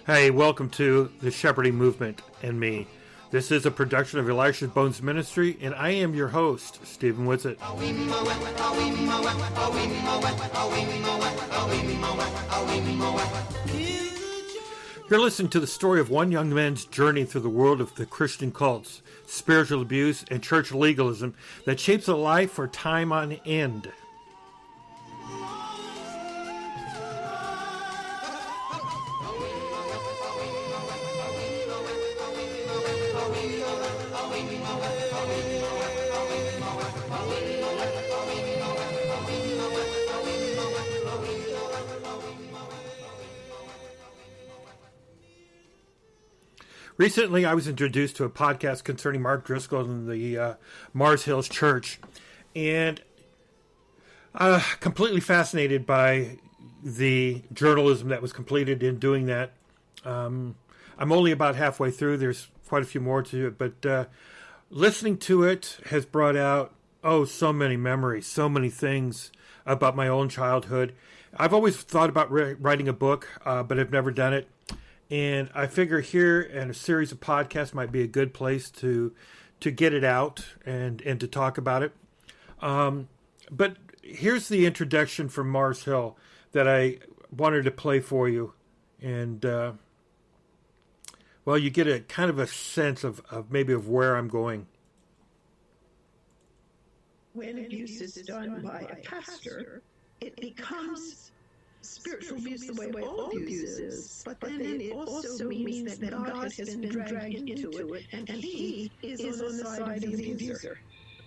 Hey, welcome to the Shepherding Movement and me. This is a production of Elisha Bones Ministry, and I am your host, Stephen Whitsitt. You're listening to the story of one young man's journey through the world of the Christian cults, spiritual abuse, and church legalism that shapes a life for time on end. Recently, I was introduced to a podcast concerning Mark Driscoll and the Mars Hills Church, and completely fascinated by the journalism that was completed in doing that. I'm only about halfway through. There's quite a few more to it, but listening to it has brought out, so many memories, so many things about my own childhood. I've always thought about writing a book, but I've never done it. And I figure here and a series of podcasts might be a good place to get it out and to talk about it. But here's the introduction from Mars Hill that I wanted to play for you. And, you get a kind of a sense of maybe of where I'm going. When abuse is done by a pastor, it becomes spiritual abuse the way all abuse is, but then it also means that God has been dragged into it, and he is on the side of the abuser.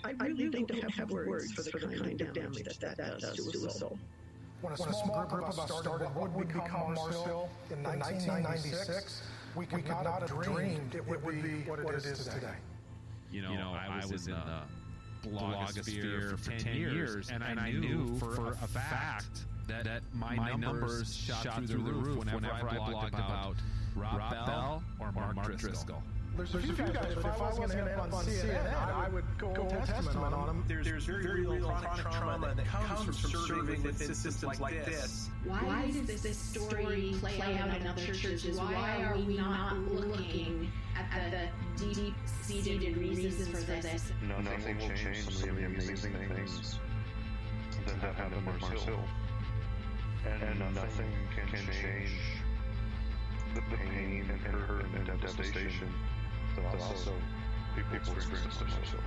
I really don't have words for the kind of damage that does to a soul. When a small group of us started what would become Mars Hill in 1996, we could not have dreamed it would be what it is today. I was in the blogosphere for 10 years, and I knew for a fact that my numbers shot through the roof whenever I blogged about Rob Bell or Mark Driscoll. There's a few guys, but if I wasn't going to end up on CNN, I would go testament on them. There's very real chronic trauma that comes from serving within systems like this. Why does this story play out in other churches? Why are we not looking at the deep-seated reasons for this? Nothing will change some of the amazing things that have happened at Mars Hill. And nothing can change the pain and hurt and devastation that also people experience at Mars Hill.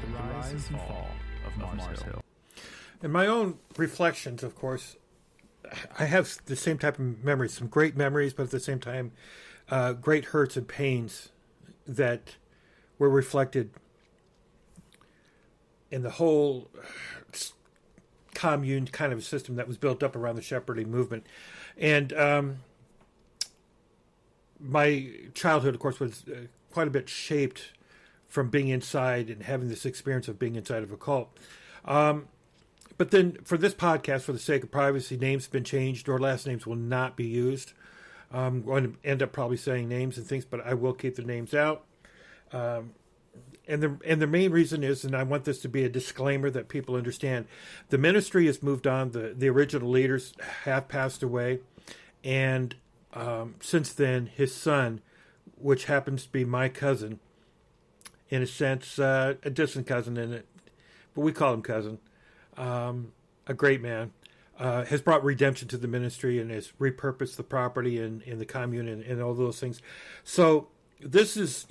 The rise and fall of Mars Hill. In my own reflections, of course, I have the same type of memories, some great memories, but at the same time, great hurts and pains that were reflected in the whole commune kind of system that was built up around the shepherding movement. And my childhood, of course, was quite a bit shaped from being inside and having this experience of being inside of a cult. But then for this podcast, for the sake of privacy, names have been changed or last names will not be used. I'm going to end up probably saying names and things, but I will keep the names out. And the main reason is, and I want this to be a disclaimer that people understand, the ministry has moved on. The original leaders have passed away. And since then, his son, which happens to be my cousin, in a sense, a distant cousin in it, but we call him cousin, a great man, has brought redemption to the ministry and has repurposed the property and the commune and all those things. So this is,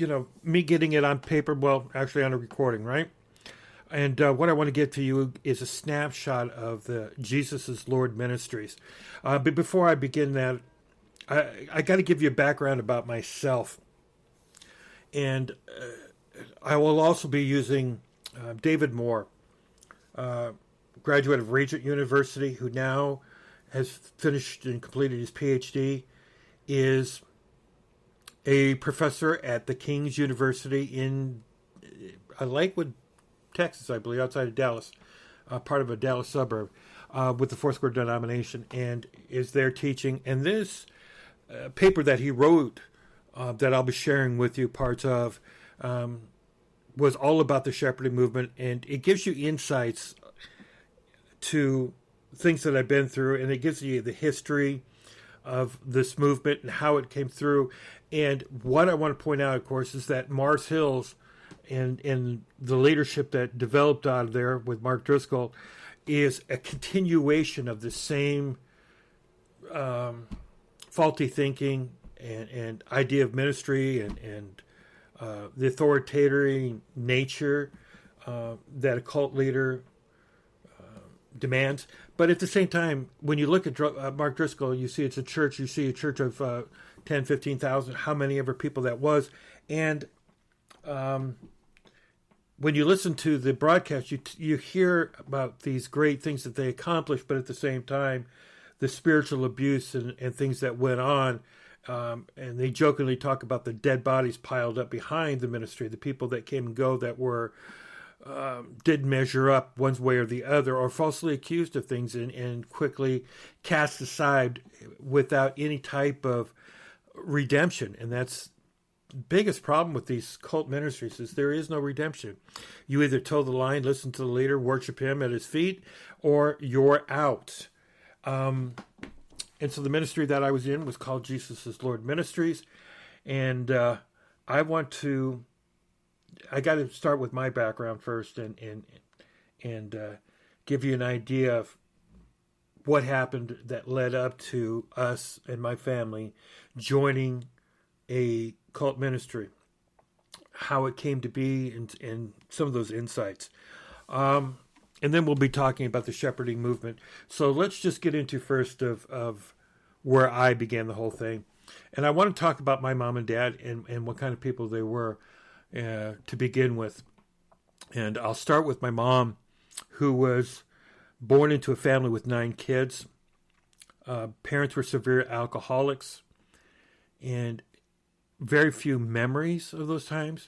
me getting it on paper, well, actually on a recording, right? And what I want to get to you is a snapshot of the Jesus is Lord Ministries. But before I begin that, I got to give you a background about myself. And I will also be using David Moore, graduate of Regent University, who now has finished and completed his PhD, is a professor at the King's University in Lakewood, Texas, I believe, outside of Dallas, part of a Dallas suburb, with the Foursquare denomination, and is there teaching. And this paper that he wrote, that I'll be sharing with you parts of, was all about the shepherding movement, and it gives you insights to things that I've been through, and it gives you the history, of this movement and how it came through. And what I want to point out, of course, is that Mars Hills and the leadership that developed out of there with Mark Driscoll is a continuation of the same faulty thinking and idea of ministry and the authoritarian nature that a cult leader demands. But at the same time, when you look at Mark Driscoll, you see it's a church. You see a church of 10, 15,000, how many ever people that was. And when you listen to the broadcast, you hear about these great things that they accomplished, but at the same time, the spiritual abuse and things that went on. And they jokingly talk about the dead bodies piled up behind the ministry, the people that came and go that were didn't measure up one way or the other, or falsely accused of things and quickly cast aside without any type of redemption. And that's the biggest problem with these cult ministries, is there is no redemption. You either toe the line, listen to the leader, worship him at his feet, or you're out. And so the ministry that I was in was called Jesus is Lord Ministries. And I got to start with my background first and give you an idea of what happened that led up to us and my family joining a cult ministry, how it came to be, and some of those insights. And then we'll be talking about the shepherding movement. So let's just get into first of where I began the whole thing. And I want to talk about my mom and dad and what kind of people they were to begin with. And I'll start with my mom, who was born into a family with 9 kids. Parents were severe alcoholics, and very few memories of those times.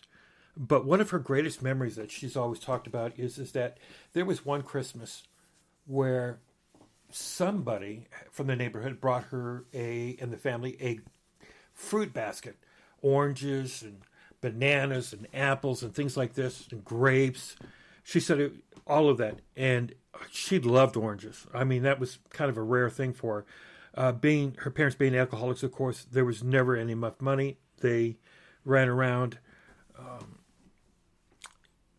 But one of her greatest memories that she's always talked about is that there was one Christmas where somebody from the neighborhood brought her and the family a fruit basket, oranges and bananas and apples and things like this, and grapes. She said all of that, and she loved oranges. I mean, that was kind of a rare thing for her. Her parents being alcoholics, of course, there was never any enough money. They ran around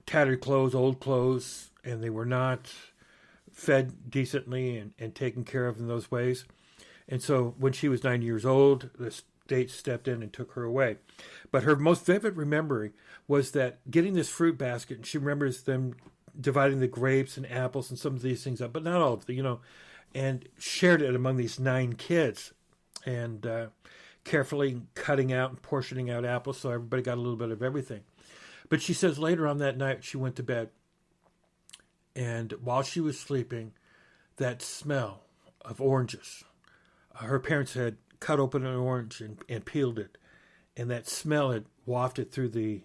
tattered clothes, old clothes, and they were not fed decently and taken care of in those ways. And so when she was 9 years old, the state stepped in and took her away. But her most vivid memory was that getting this fruit basket, and she remembers them dividing the grapes and apples and some of these things up, but not all of them, and shared it among these 9 kids, and carefully cutting out and portioning out apples so everybody got a little bit of everything. But she says later on that night she went to bed, and while she was sleeping, that smell of oranges, her parents had cut open an orange and peeled it, and that smell had wafted through the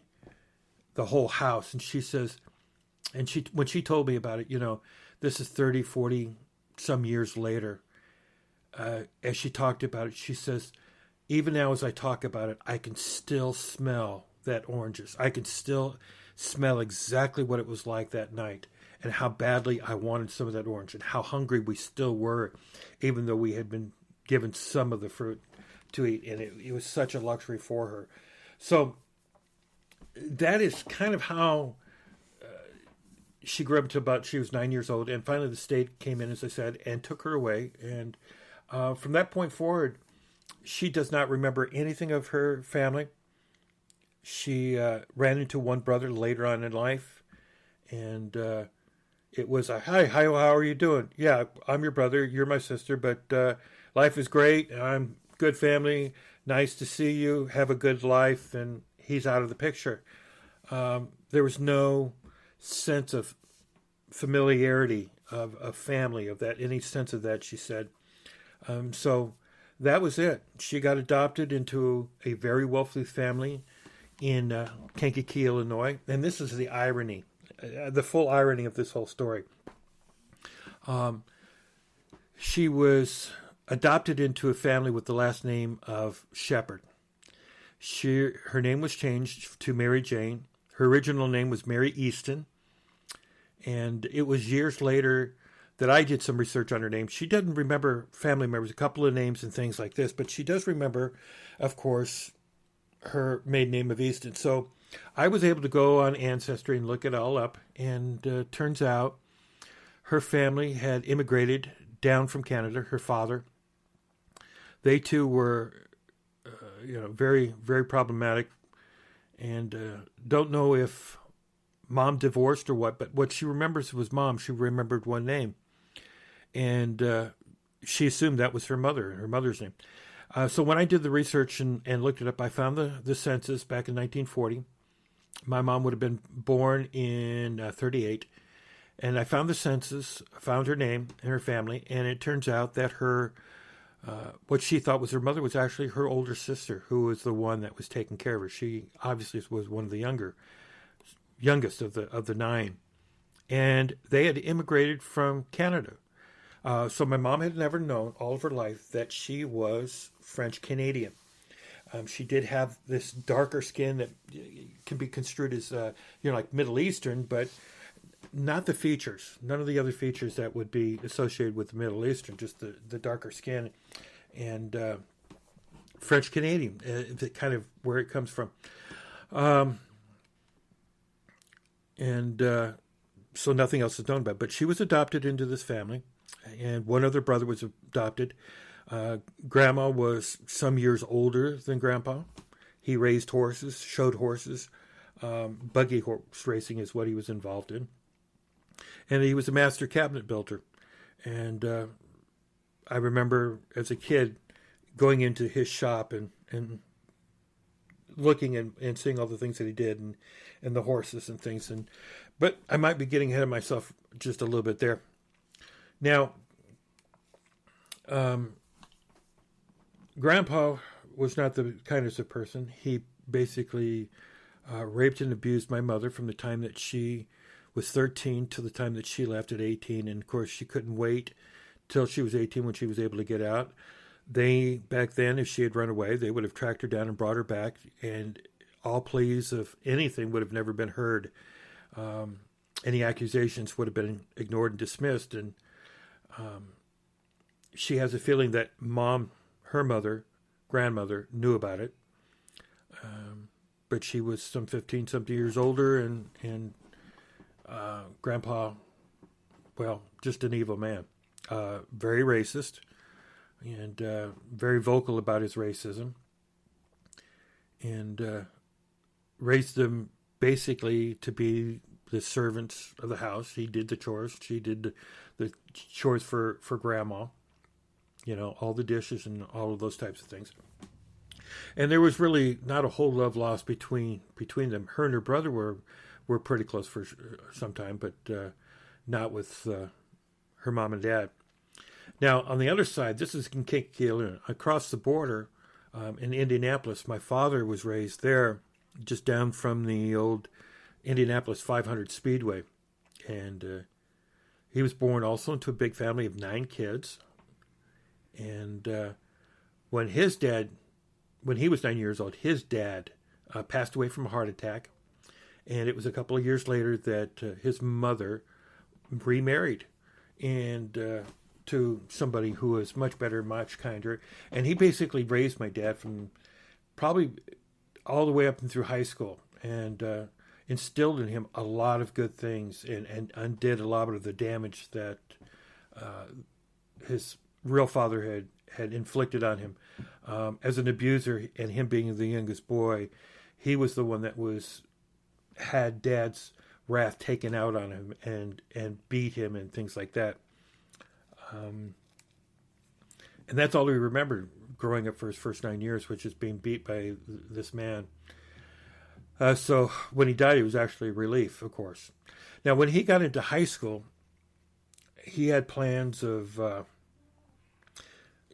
whole house. And she says, and when she told me about it, this is 30, 40 some years later, as she talked about it, she says, even now as I talk about it, I can still smell that oranges. I can still smell exactly what it was like that night, and how badly I wanted some of that orange, and how hungry we still were, even though we had been given some of the fruit to eat, and it was such a luxury for her. So that is kind of how she grew up until she was 9 years old, and finally the state came in, as I said, and took her away. And from that point forward, she does not remember anything of her family. She ran into one brother later on in life, and it was hi, how are you doing? Yeah, I'm your brother, you're my sister, but life is great, I'm good family, nice to see you, have a good life, and he's out of the picture. There was no sense of familiarity of family, of that, any sense of that, she said. So that was it. She got adopted into a very wealthy family in Kankakee, Illinois. And this is the irony, the full irony of this whole story. She was adopted into a family with the last name of Shepherd. Her name was changed to Mary Jane. Her original name was Mary Easton. And it was years later that I did some research on her name. She doesn't remember family members, a couple of names and things like this, but she does remember, of course, her maiden name of Easton. So I was able to go on Ancestry and look it all up, and turns out her family had immigrated down from Canada. Her father, they too were, very, very problematic, and don't know if mom divorced or what, but what she remembers was mom. She remembered one name, and she assumed that was her mother's name. So when I did the research and looked it up, I found the census back in 1940. My mom would have been born in 38. And I found the census, found her name and her family, and it turns out that her, what she thought was her mother was actually her older sister, who was the one that was taking care of her. She obviously was one of the youngest of the 9. And they had immigrated from Canada. So my mom had never known all of her life that she was French Canadian. She did have this darker skin that can be construed as, like Middle Eastern, but not the features. None of the other features that would be associated with the Middle Eastern, just the darker skin and French Canadian, kind of where it comes from. So nothing else is known about it. But she was adopted into this family, and one other brother was adopted. Grandma was some years older than Grandpa. He raised horses, showed horses. Buggy horse racing is what he was involved in. And he was a master cabinet builder. And I remember as a kid going into his shop and looking and seeing all the things that he did and the horses and things. But I might be getting ahead of myself just a little bit there. Now, Grandpa was not the kindest of person. He basically raped and abused my mother from the time that she was 13 to the time that she left at 18. And of course, she couldn't wait till she was 18 when she was able to get out. They, back then, if she had run away, they would have tracked her down and brought her back, and all pleas of anything would have never been heard. Any accusations would have been ignored and dismissed. And she has a feeling that mom, her mother, grandmother, knew about it. But she was some 15-something years older, and Grandpa, well, just an evil man. Very racist, and very vocal about his racism, and raised them basically to be the servants of the house. He did the chores. She did the chores for Grandma, all the dishes and all of those types of things. And there was really not a whole love lost between them. Her and her brother were pretty close for some time, but not with her mom and dad. Now, on the other side, this is in Kinkaleona. Across the border in Indianapolis, my father was raised there, just down from the old Indianapolis 500 Speedway. And he was born also into a big family of 9 kids. And when he was 9 years old, his dad passed away from a heart attack. And it was a couple of years later that his mother remarried and to somebody who was much better, much kinder. And he basically raised my dad from probably all the way up and through high school, and instilled in him a lot of good things and undid a lot of the damage that his real father had inflicted on him. As an abuser, and him being the youngest boy, he was the one that had Dad's wrath taken out on him and beat him and things like that. And that's all he remembered growing up for his first 9 years, which is being beat by this man. So when he died, it was actually a relief, of course. Now, when he got into high school, he had plans of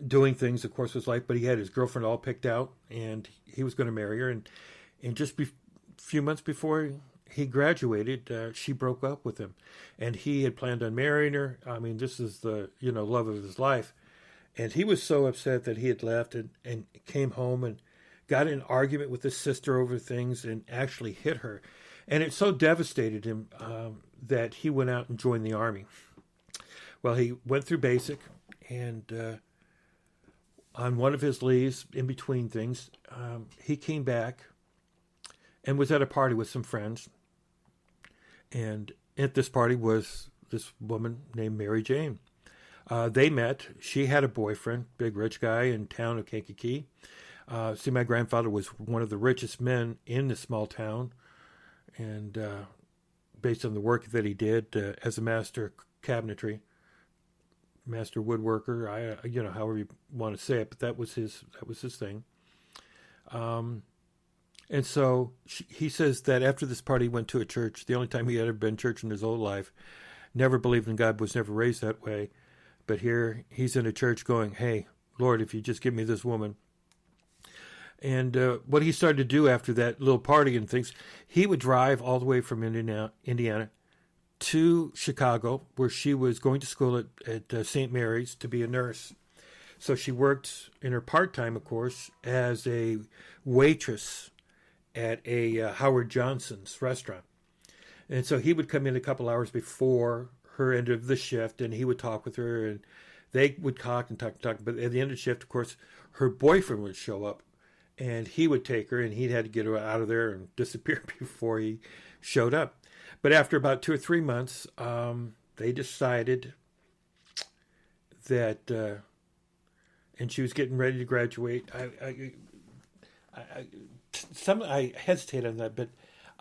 doing things, of course, with life, but he had his girlfriend all picked out, and he was going to marry her. And just a few months before he graduated, she broke up with him, and he had planned on marrying her. I mean, this is the love of his life, and he was so upset that he had left and came home and got in an argument with his sister over things and actually hit her, and it so devastated him that he went out and joined the army. Well, he went through basic, and on one of his leaves, in between things, he came back and was at a party with some friends. And at this party was this woman named Mary Jane. They met. She had a boyfriend, big rich guy in town of Kankakee. See, my grandfather was one of the richest men in the small town, and based on the work that he did as a master cabinetry, master woodworker, however you want to say it, but that was his thing. And so he says that after this party, he went to a church, the only time he had ever been to church in his whole life, never believed in God, was never raised that way. But here he's in a church going, hey, Lord, if you just give me this woman. And what he started to do after that little party and things, he would drive all the way from Indiana to Chicago, where she was going to school at St. Mary's to be a nurse. So she worked in her part-time, of course, as a waitress at a Howard Johnson's restaurant. And so he would come in a couple hours before her end of the shift, and he would talk with her, and they would talk and talk and talk. But at the end of the shift, of course, her boyfriend would show up, and he would take her, and he'd had to get her out of there and disappear before he showed up. But after about 2 or 3 months, they decided that, and she was getting ready to graduate. I hesitate on that, but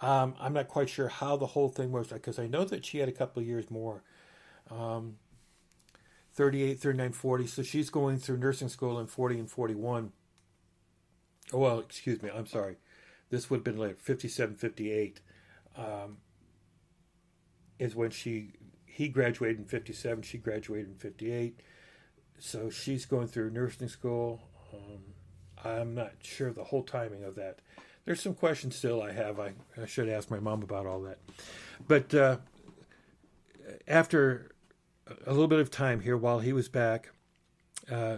I'm not quite sure how the whole thing was, because I know that she had a couple of years more, 38, 39, 40. So she's going through nursing school in 40 and 41. Oh, well, excuse me. I'm sorry. This would have been later, 57, 58, is when he graduated in 57. She graduated in 58. So she's going through nursing school. I'm not sure the whole timing of that. There's some questions still I have. I should ask my mom about all that. But after a little bit of time here while he was back,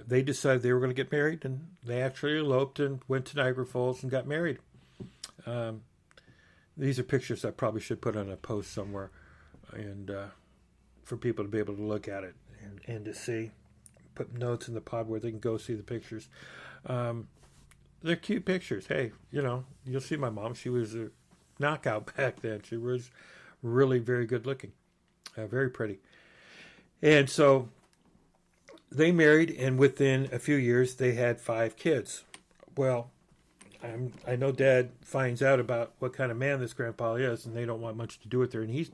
they decided they were going to get married, and they actually eloped and went to Niagara Falls and got married. These are pictures I probably should put on a post somewhere, and for people to be able to look at it and to see. Put notes in the pod where they can go see the pictures. They're cute pictures. Hey, you'll see my mom. She was a knockout back then. She was really very good looking, very pretty. And so they married, and within a few years, they had 5 kids. Well, I know Dad finds out about what kind of man this grandpa is, and they don't want much to do with her. And he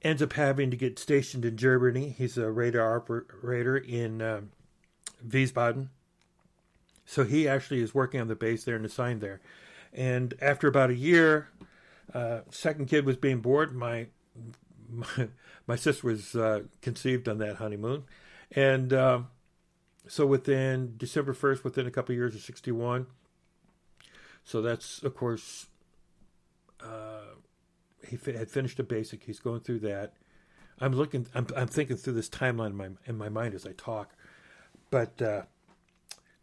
ends up having to get stationed in Germany. He's a radar operator in Wiesbaden. So he actually is working on the base there and assigned there. And after about a year, second kid was being born. My sister was conceived on that honeymoon. And so within December 1st, within a couple of years of 61, so that's, of course, he had finished a basic. He's going through that. I'm thinking through this timeline in my mind as I talk. But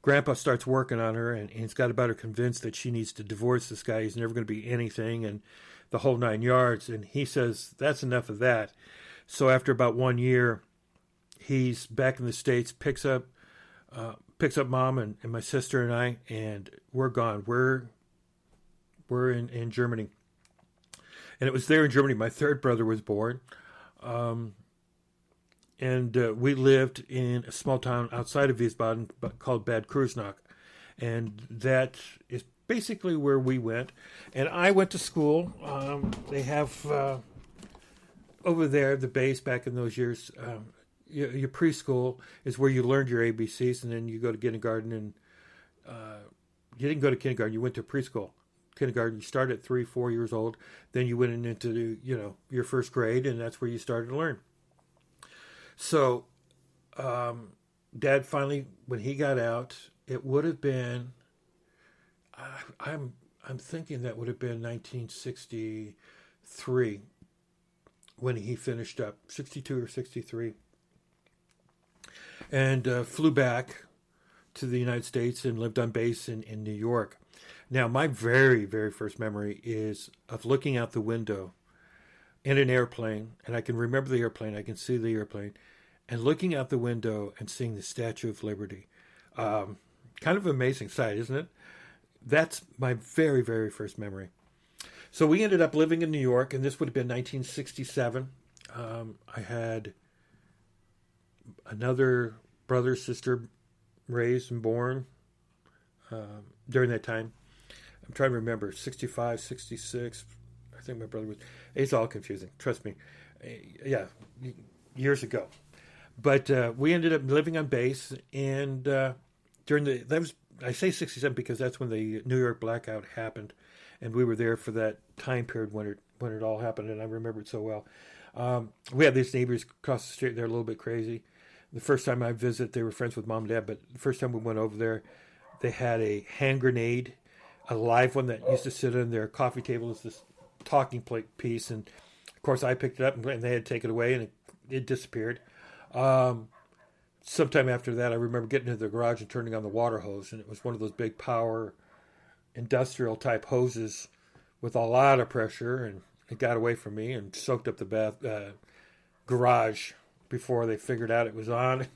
Grandpa starts working on her, and he's got about her convinced that she needs to divorce this guy. He's never going to be anything, and the whole 9 yards. And he says, that's enough of that. So after about 1 year, he's back in the States, picks up Mom and my sister and I, and we're gone. We're in Germany. And it was there in Germany my third brother was born. And we lived in a small town outside of Wiesbaden called Bad Kreuznach. And that is basically where we went. And I went to school. They have over there, the base back in those years, your preschool is where you learned your ABCs, and then you go to kindergarten. And you didn't go to kindergarten, you went to preschool. Kindergarten, you started at 3-4 years old. Then you went into your first grade, and that's where you started to learn. So, Dad finally, when he got out, it would have been, I'm thinking that would have been 1963 when he finished up, 62 or 63, and flew back to the United States and lived on base in New York. Now, my very, very first memory is of looking out the window in an airplane, and I can remember the airplane, I can see the airplane, and looking out the window and seeing the Statue of Liberty. Kind of an amazing sight, isn't it? That's my very, very first memory. So we ended up living in New York, and this would have been 1967. I had another brother, sister raised and born during that time. I'm trying to remember, 65, 66. I think my brother was. It's all confusing. Trust me. Yeah, years ago. But we ended up living on base, and I say 67 because that's when the New York blackout happened, and we were there for that time period when it all happened, and I remember it so well. We had these neighbors across the street. They're a little bit crazy. The first time I visited, they were friends with mom and dad, but the first time we went over there, they had a hand grenade, a live one that used to sit on their coffee table as this talking plate piece, and of course I picked it up, and they had to take it away, and it disappeared. Sometime after that, I remember getting into the garage and turning on the water hose, and it was one of those big power industrial type hoses with a lot of pressure, and it got away from me and soaked up the garage before they figured out it was on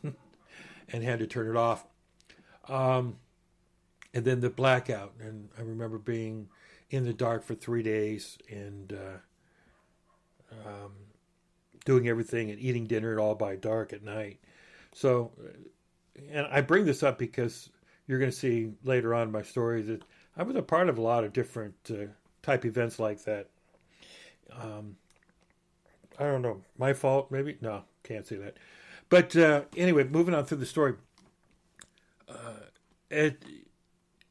and had to turn it off. And then the blackout, and I remember being in the dark for 3 days and doing everything and eating dinner all by dark at night. So, and I bring this up because you're going to see later on in my story that I was a part of a lot of different type events like that. I don't know, my fault maybe? No, can't say that. But anyway, moving on through the story.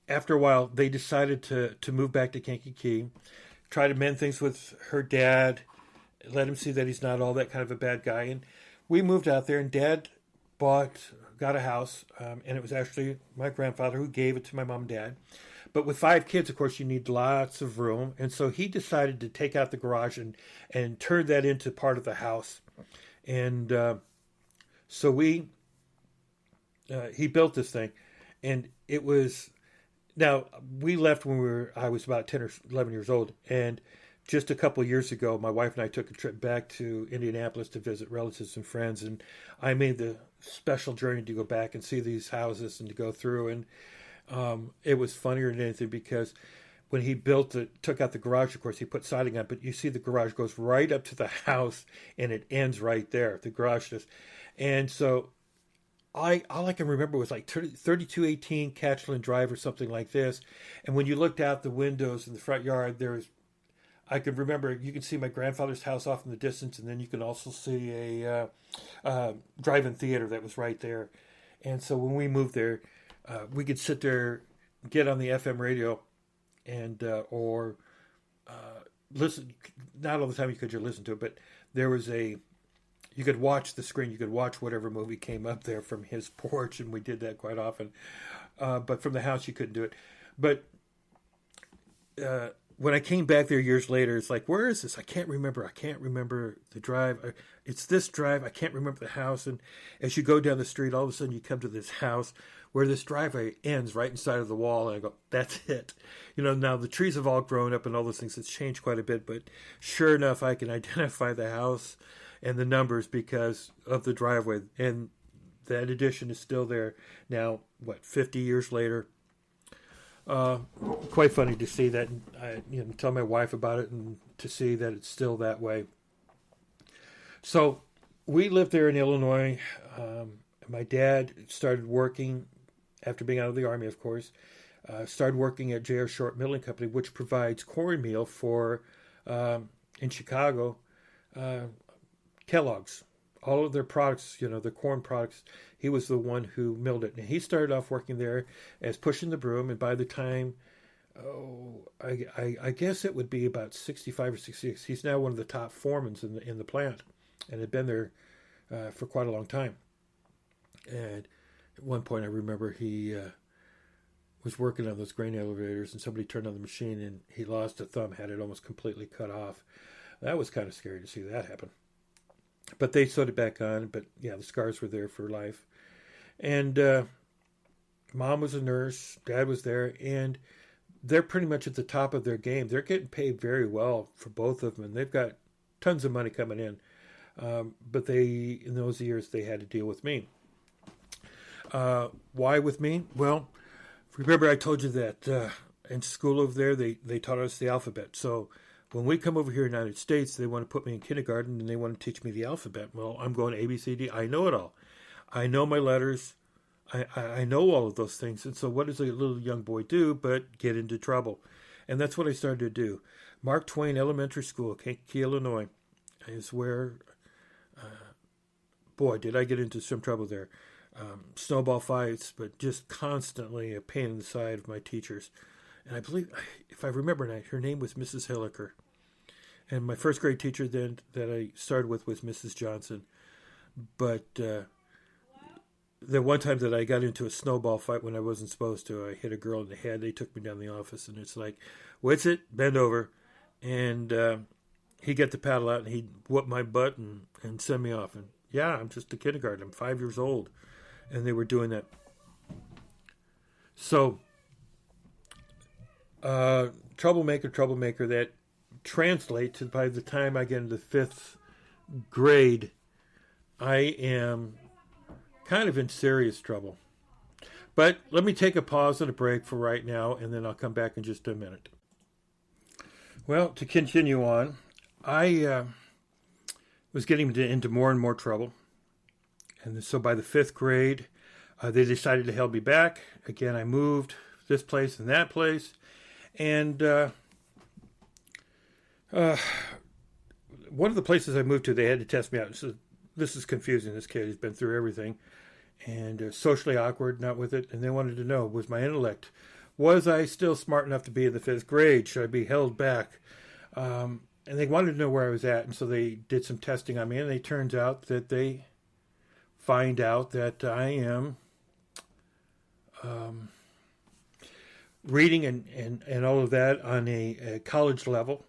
After a while, they decided to move back to Kankakee, try to mend things with her dad, let him see that he's not all that kind of a bad guy. And we moved out there, and Dad got a house, and it was actually my grandfather who gave it to my mom and dad. But with 5 kids, of course, you need lots of room. And so he decided to take out the garage and turn that into part of the house. And so he built this thing. And it was, now we left when I was about 10 or 11 years old. And just a couple of years ago, my wife and I took a trip back to Indianapolis to visit relatives and friends. And I made the special journey to go back and see these houses and to go through. And it was funnier than anything because when he took out the garage, of course, he put siding on, but you see the garage goes right up to the house and it ends right there. The garage does. And so all I can remember was like 3218 Catchland Drive or something like this. And when you looked out the windows in the front yard, I could remember, you could see my grandfather's house off in the distance, and then you can also see a drive-in theater that was right there. And so when we moved there, we could sit there, get on the FM radio, and or listen. Not all the time you could listen to it, but there was you could watch the screen. You could watch whatever movie came up there from his porch, and we did that quite often. But from the house, you couldn't do it. But when I came back there years later, it's like, where is this? I can't remember. I can't remember the drive. It's this drive. I can't remember the house. And as you go down the street, all of a sudden you come to this house where this driveway ends right inside of the wall. And I go, that's it. Now the trees have all grown up and all those things. It's changed quite a bit. But sure enough, I can identify the house and the numbers because of the driveway. And that addition is still there now, 50 years later. Quite funny to see that. I tell my wife about it and to see that it's still that way. So we lived there in Illinois. My dad started working after being out of the Army, of course. Started working at J.R. Short Milling Company, which provides cornmeal for in Chicago, Kellogg's. All of their products, their corn products, he was the one who milled it. And he started off working there as pushing the broom. And by the time, I guess it would be about 65 or 66, he's now one of the top foremen in the plant and had been there for quite a long time. And at one point, I remember he was working on those grain elevators and somebody turned on the machine and he lost a thumb, had it almost completely cut off. That was kind of scary to see that happen. But they sewed it back on. But yeah, the scars were there for life. And Mom was a nurse. Dad was there. And they're pretty much at the top of their game. They're getting paid very well for both of them. And they've got tons of money coming in. But in those years, they had to deal with me. Why with me? Well, remember I told you that in school over there, they taught us the alphabet. So when we come over here in the United States, they want to put me in kindergarten and they want to teach me the alphabet. Well, I'm going A, B, C, D. I know it all. I know my letters. I know all of those things. And so what does a little young boy do but get into trouble? And that's what I started to do. Mark Twain Elementary School, Kankakee, Illinois, is where, boy, did I get into some trouble there. Snowball fights, but just constantly a pain in the side of my teachers. And I believe, if I remember right, her name was Mrs. Hilliker. And my first grade teacher then that I started with was Mrs. Johnson. But the one time that I got into a snowball fight when I wasn't supposed to, I hit a girl in the head. They took me down the office, and it's like, what's it? Bend over. And he'd get the paddle out, and he'd whoop my butt and send me off. And yeah, I'm just a kindergarten. I'm 5 years old. And they were doing that. So, troublemaker, that translates to by the time I get into the 5th grade, I am kind of in serious trouble. But let me take a pause and a break for right now, and then I'll come back in just a minute. Well, to continue on, I was getting into more and more trouble. And so by the 5th grade, they decided to hold me back. Again, I moved this place and that place. And one of the places I moved to, they had to test me out. So this is confusing. This kid has been through everything. And socially awkward, not with it. And they wanted to know, was my intellect, was I still smart enough to be in the 5th grade? Should I be held back? And they wanted to know where I was at. And so they did some testing on me. And it turns out that they find out that I am reading and all of that on a college level.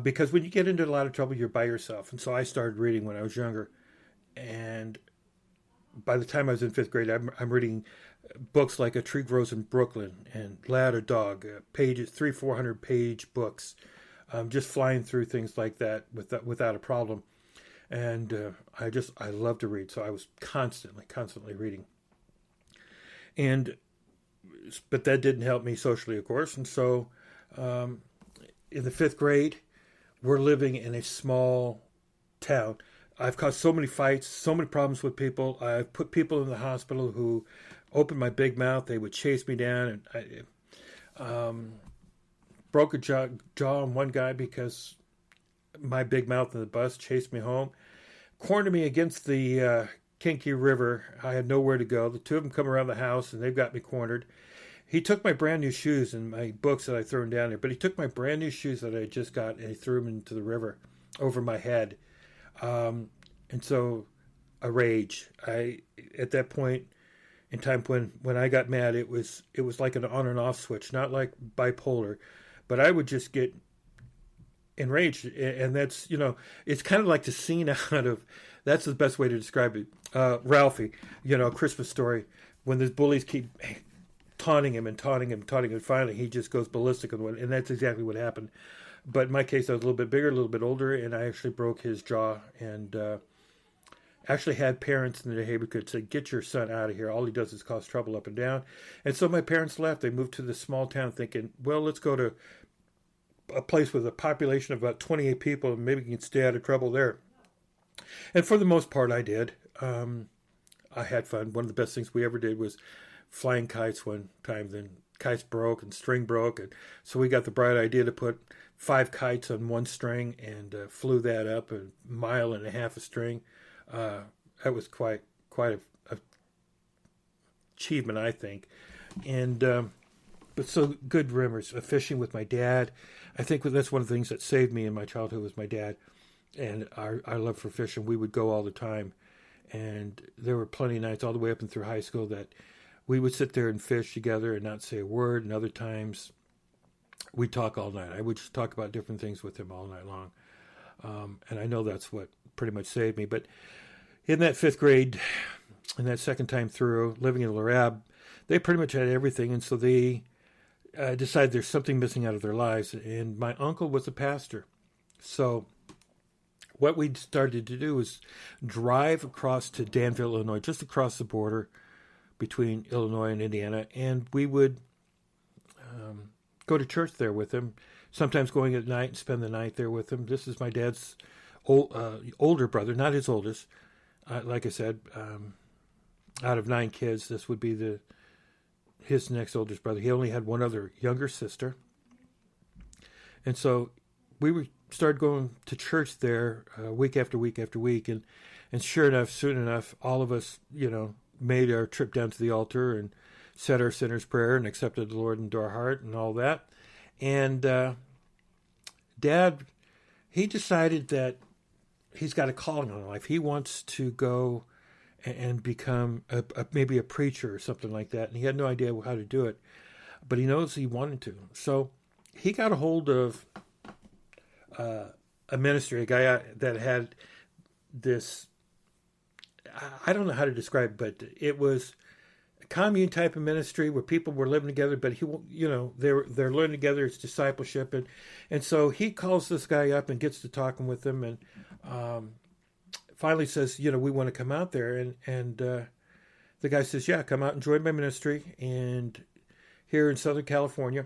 Because when you get into a lot of trouble, you're by yourself. And so I started reading when I was younger. And by the time I was in 5th grade, I'm reading books like A Tree Grows in Brooklyn and Lad or Dog, pages, 300-400 page books, just flying through things like that without a problem. And I love to read, so I was constantly reading. But that didn't help me socially, of course. And so in the 5th grade, we're living in a small town. I've caused so many fights, so many problems with people. I've put people in the hospital who opened my big mouth. They would chase me down. And I broke a jaw on one guy because my big mouth in the bus chased me home. Cornered me against the Kankakee River. I had nowhere to go. The two of them come around the house, and they've got me cornered. He took my brand new shoes and my books that I threw down there, but he took my brand new shoes that I just got and he threw them into the river over my head. And so a rage. At that point in time when I got mad, it was like an on and off switch, not like bipolar, but I would just get enraged. And that's, it's kind of like the scene out of, that's the best way to describe it. Ralphie, A Christmas Story, when the bullies keep taunting him, and finally he just goes ballistic, and that's exactly what happened. But in my case, I was a little bit bigger, a little bit older, and I actually broke his jaw, and actually had parents in the neighborhood say, "Get your son out of here. All he does is cause trouble up and down." And so my parents left. They moved to this small town thinking, well, let's go to a place with a population of about 28 people, and maybe we can stay out of trouble there. And for the most part, I did. I had fun. One of the best things we ever did was flying kites one time. Then kites broke and string broke, and so we got the bright idea to put 5 kites on one string and flew that up 1.5 miles a string. That was quite a achievement, I think. And but so good memories of fishing with my dad. I think that's one of the things that saved me in my childhood was my dad and our love for fishing. We would go all the time, and there were plenty of nights all the way up and through high school that we would sit there and fish together and not say a word. And other times we'd talk all night. I would just talk about different things with him all night long. And I know that's what pretty much saved me. But in that 5th grade, and that second time through, living in Larab, they pretty much had everything. And so they decided there's something missing out of their lives. And my uncle was a pastor. So what we started to do was drive across to Danville, Illinois, just across the border between Illinois and Indiana, and we would go to church there with him, sometimes going at night and spend the night there with him. This is my dad's older brother, not his oldest. Like I said, out of 9 kids, this would be his next oldest brother. He only had one other younger sister. And so we started going to church there week after week after week. And sure enough, soon enough, all of us, made our trip down to the altar and said our sinner's prayer and accepted the Lord into our heart and all that. And Dad, he decided that he's got a calling on life. He wants to go and become maybe a preacher or something like that. And he had no idea how to do it, but he knows he wanted to. So he got a hold of a ministry, a guy that had this, I don't know how to describe it, but it was a commune type of ministry where people were living together, but they're learning together. It's discipleship. And so he calls this guy up and gets to talking with him, and finally says, we want to come out there. And the guy says, yeah, come out and join my ministry and here in Southern California.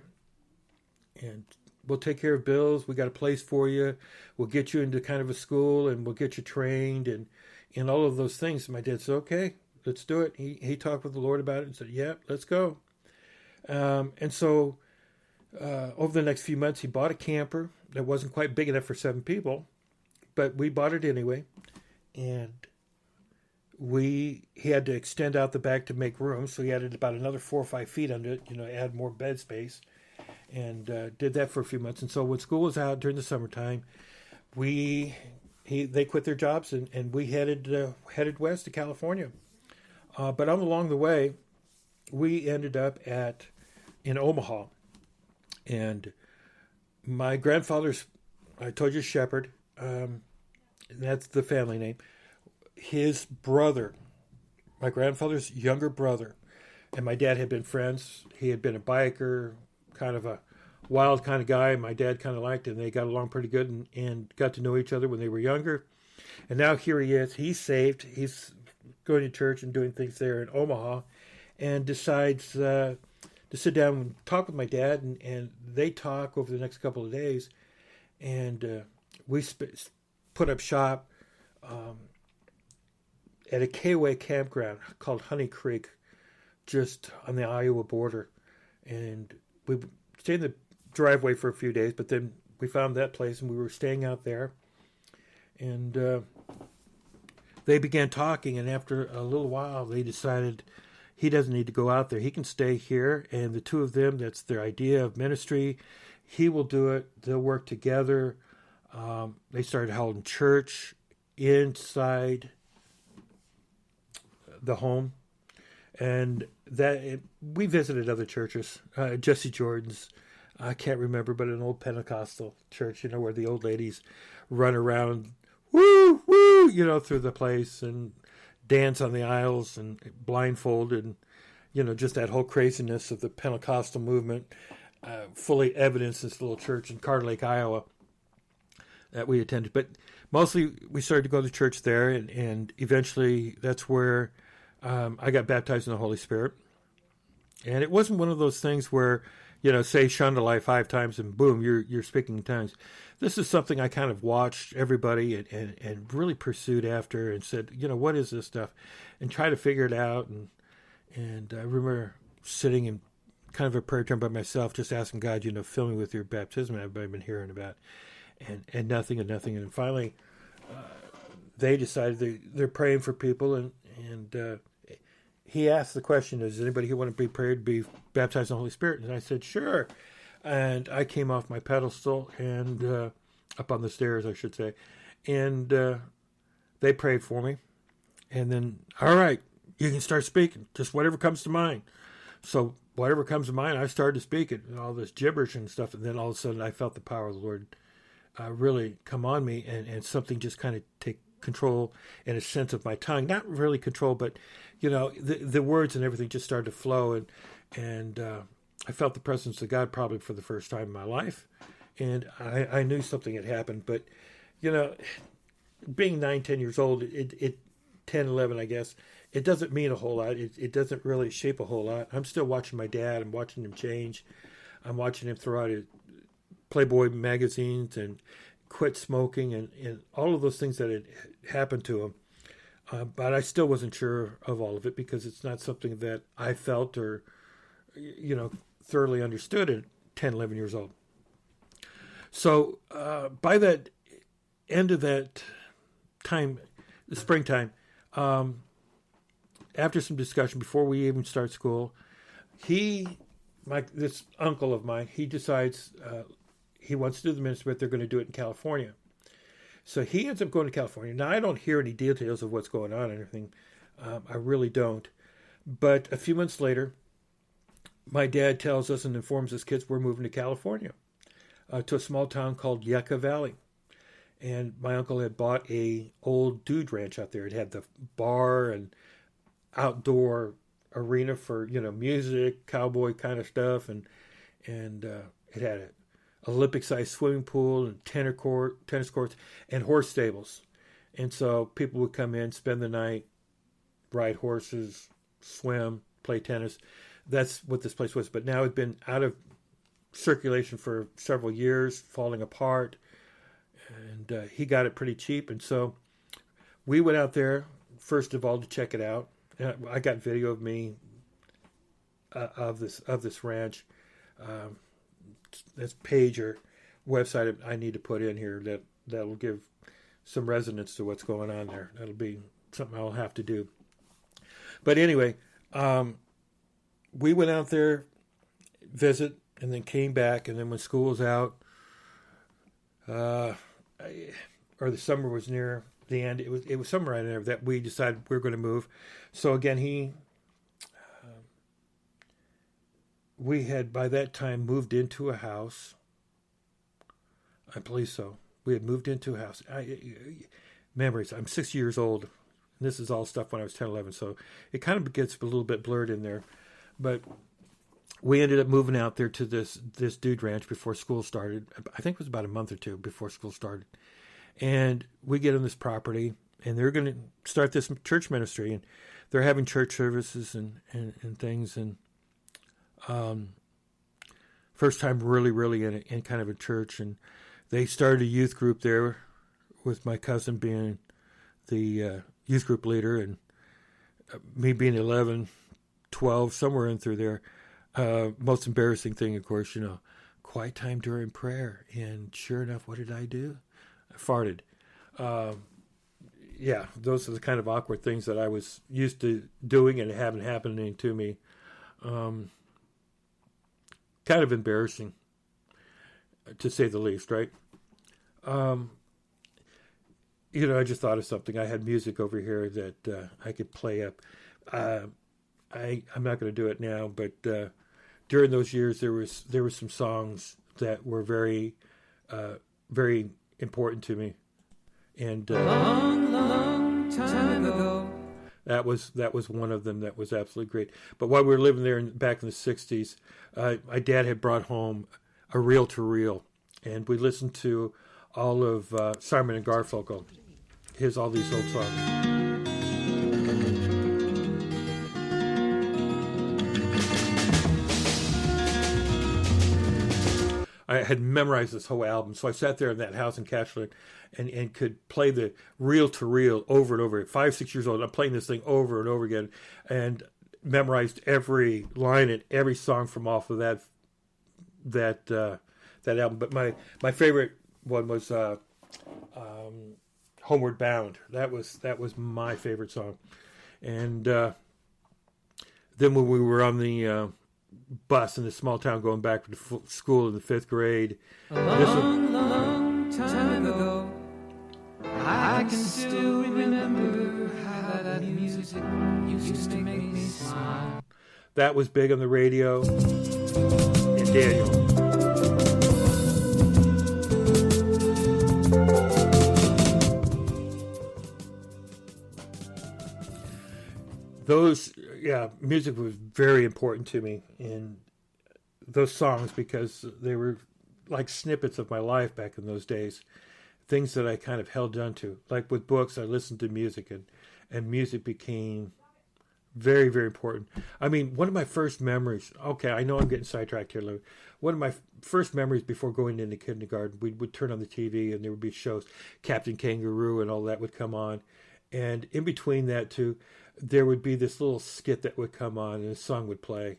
And we'll take care of bills. We got a place for you. We'll get you into kind of a school and we'll get you trained and all of those things. My dad said, okay, let's do it. He talked with the Lord about it and said, yeah, let's go. And so over the next few months, he bought a camper that wasn't quite big enough for 7 people, but we bought it anyway. And he had to extend out the back to make room. So he added about another 4 or 5 feet under it, add more bed space, and did that for a few months. And so when school was out during the summertime, they quit their jobs and we headed west to California. But along the way, we ended up in Omaha, and my grandfather's, I told you, Shepherd, that's the family name. His brother, my grandfather's younger brother, and my dad had been friends. He had been a biker, kind of a wild kind of guy. My dad kind of liked him. They got along pretty good and got to know each other when they were younger. And now here he is. He's saved. He's going to church and doing things there in Omaha, and decides to sit down and talk with my dad. And they talk over the next couple of days. And we put up shop at a KOA campground called Honey Creek, just on the Iowa border. And we stayed in the driveway for a few days, but then we found that place and we were staying out there. And they began talking, and after a little while, they decided he doesn't need to go out there. He can stay here, and the two of them, that's their idea of ministry. He will do it. They'll work together. They started holding church inside the home, and we visited other churches. Jesse Jordan's, I can't remember, but an old Pentecostal church, where the old ladies run around, woo, woo, through the place and dance on the aisles and blindfolded, and just that whole craziness of the Pentecostal movement, fully evidenced this little church in Carter Lake, Iowa, that we attended. But mostly we started to go to church there, and eventually that's where I got baptized in the Holy Spirit. And it wasn't one of those things where, say Shundalai 5 times and boom, you're speaking in tongues. This is something I kind of watched everybody and really pursued after and said, what is this stuff? And try to figure it out. And I remember sitting in kind of a prayer time by myself, just asking God, fill me with your baptism I've been hearing about. And nothing. And finally, they decided they're praying for people. And he asked the question, is anybody who want to be prayed to be baptized in the Holy Spirit? And I said, sure. And I came off my pedestal and up on the stairs, I should say. And they prayed for me. And then, all right, you can start speaking. Just whatever comes to mind. So whatever comes to mind, I started to speak it. And all this gibberish and stuff. And then all of a sudden, I felt the power of the Lord really come on me. And something just kind of take control in a sense of my tongue. Not really control, but, the words and everything just started to flow. And I felt the presence of God probably for the first time in my life. And I knew something had happened. But, being 9, 10 years old, it 10, 11, I guess, it doesn't mean a whole lot. It doesn't really shape a whole lot. I'm still watching my dad. I'm watching him change. I'm watching him throw out his Playboy magazines and quit smoking and all of those things that had happened to him. But I still wasn't sure of all of it because it's not something that I felt or, thoroughly understood at 10, 11 years old. So by that end of that time, the springtime, after some discussion, before we even start school, this uncle of mine, he decides he wants to do the ministry, but they're going to do it in California. So he ends up going to California. Now, I don't hear any details of what's going on or anything. I really don't. But a few months later, my dad tells us and informs us kids we're moving to California, to a small town called Yucca Valley. And my uncle had bought a old dude ranch out there. It had the bar and outdoor arena for, music, cowboy kind of stuff. And it had an Olympic-sized swimming pool and tennis courts and horse stables. And so people would come in, spend the night, ride horses, swim, play tennis. That's what this place was. But now it's been out of circulation for several years, falling apart. And he got it pretty cheap. And so we went out there, first of all, to check it out. I got video of me of this ranch. This page or website I need to put in here that'll give some resonance to what's going on there. That'll be something I'll have to do. But anyway, we went out there, visit, and then came back. And then when school was out, or the summer was near the end, it was somewhere in there that we decided we were going to move. So again, we had by that time moved into a house. I believe so. We had moved into a house. Memories. I'm 6 years old. This is all stuff when I was 10, 11. So it kind of gets a little bit blurred in there. But we ended up moving out there to this dude ranch before school started. I think it was about a month or two before school started. And we get on this property, and they're going to start this church ministry. And they're having church services and things. And first time really in kind of a church. And they started a youth group there with my cousin being the youth group leader and me being 11, 12, somewhere in through there. Most embarrassing thing, of course, quiet time during prayer. And sure enough, what did I do? I farted. Yeah, those are the kind of awkward things that I was used to doing and haven't happening to me. Kind of embarrassing, to say the least, right? I just thought of something. I had music over here that I could play up. I'm not going to do it now, but during those years, there were some songs that were very, very important to me, and long time ago, that was one of them that was absolutely great. But while we were living there back in the '60s, my dad had brought home a reel-to-reel, and we listened to all of Simon and Garfunkel. Here's all these old songs. I had memorized this whole album, so I sat there in that house in Cashland and could play the reel-to-reel over and over. 5, 6 years old, I'm playing this thing over and over again, and memorized every line and every song from off of that album. But my favorite one was "Homeward Bound." That was my favorite song. And then when we were on the bus in a small town going back to school in the 5th grade. Long time ago, I can still remember how that music used to make me smile. That was big on the radio. And Daniel. Music was very important to me in those songs because they were like snippets of my life back in those days. things that I kind of held on to. Like with books, I listened to music, and music became very, very important. I mean, one of my first memories, okay, I know I'm getting sidetracked here, Lou. One of my first memories before going into kindergarten, we would turn on the TV and there would be shows, Captain Kangaroo and all that would come on. And in between that too, there would be this little skit that would come on and a song would play.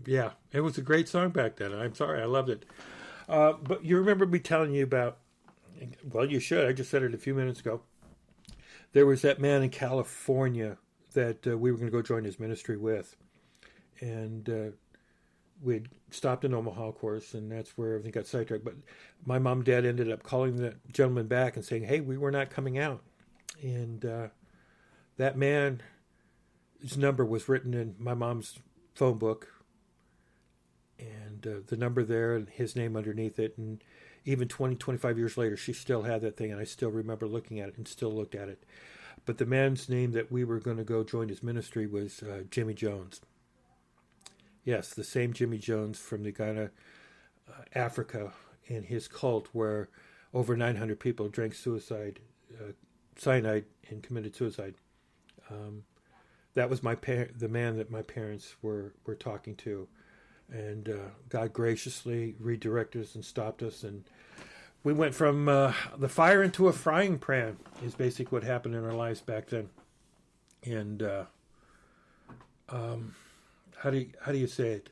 Yeah, it was a great song back then. I'm sorry, I loved it. But you remember me telling you about, well, you should. I just said it a few minutes ago. There was that man in California that we were going to go join his ministry with. And we'd stopped in Omaha, of course, and that's where everything got sidetracked. But my mom and dad ended up calling the gentleman back and saying, hey, we were not coming out. And that man, his number was written in my mom's phone book, and the number there and his name underneath it. And even 25 years later, she still had that thing, and I still remember looking at it and still looked at it. But the man's name that we were going to go join his ministry was Jimmy Jones. Yes, the same Jimmy Jones from the Ghana, Africa, and his cult where over 900 people drank cyanide and committed suicide. That was the man that my parents were talking to. And God graciously redirected us and stopped us. And we went from the fire into a frying pan is basically what happened in our lives back then. And how do you say it?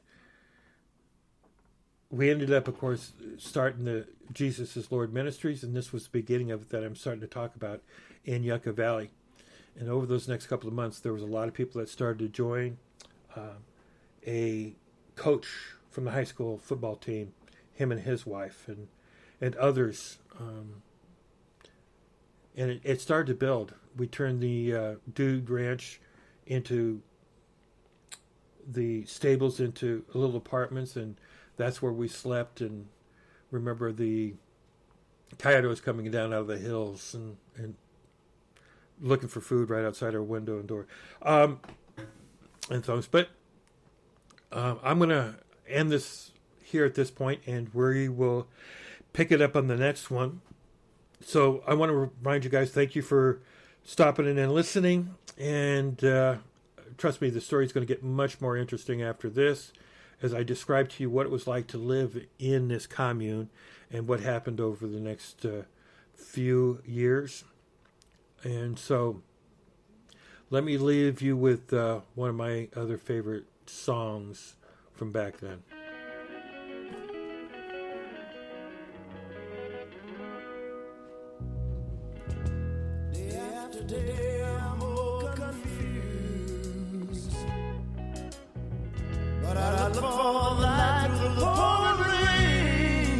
We ended up, of course, starting the Jesus is Lord Ministries. And this was the beginning of it that I'm starting to talk about in Yucca Valley. And over those next couple of months, there was a lot of people that started to join. A coach from the high school football team, him and his wife, and others. And it started to build. We turned the Dude Ranch into the stables into little apartments, and that's where we slept. And remember the coyotes coming down out of the hills and looking for food right outside our window and door, and things. But I'm going to end this here at this point, and we will pick it up on the next one. So I want to remind you guys, thank you for stopping in and listening. And trust me, the story is going to get much more interesting after this, as I describe to you what it was like to live in this commune and what happened over the next few years. And so let me leave you with one of my other favorite songs from back then. Day after day, I'm more confused. But I look for the light through the pouring rain.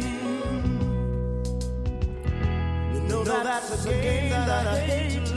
You know that's a game that I hate to lose.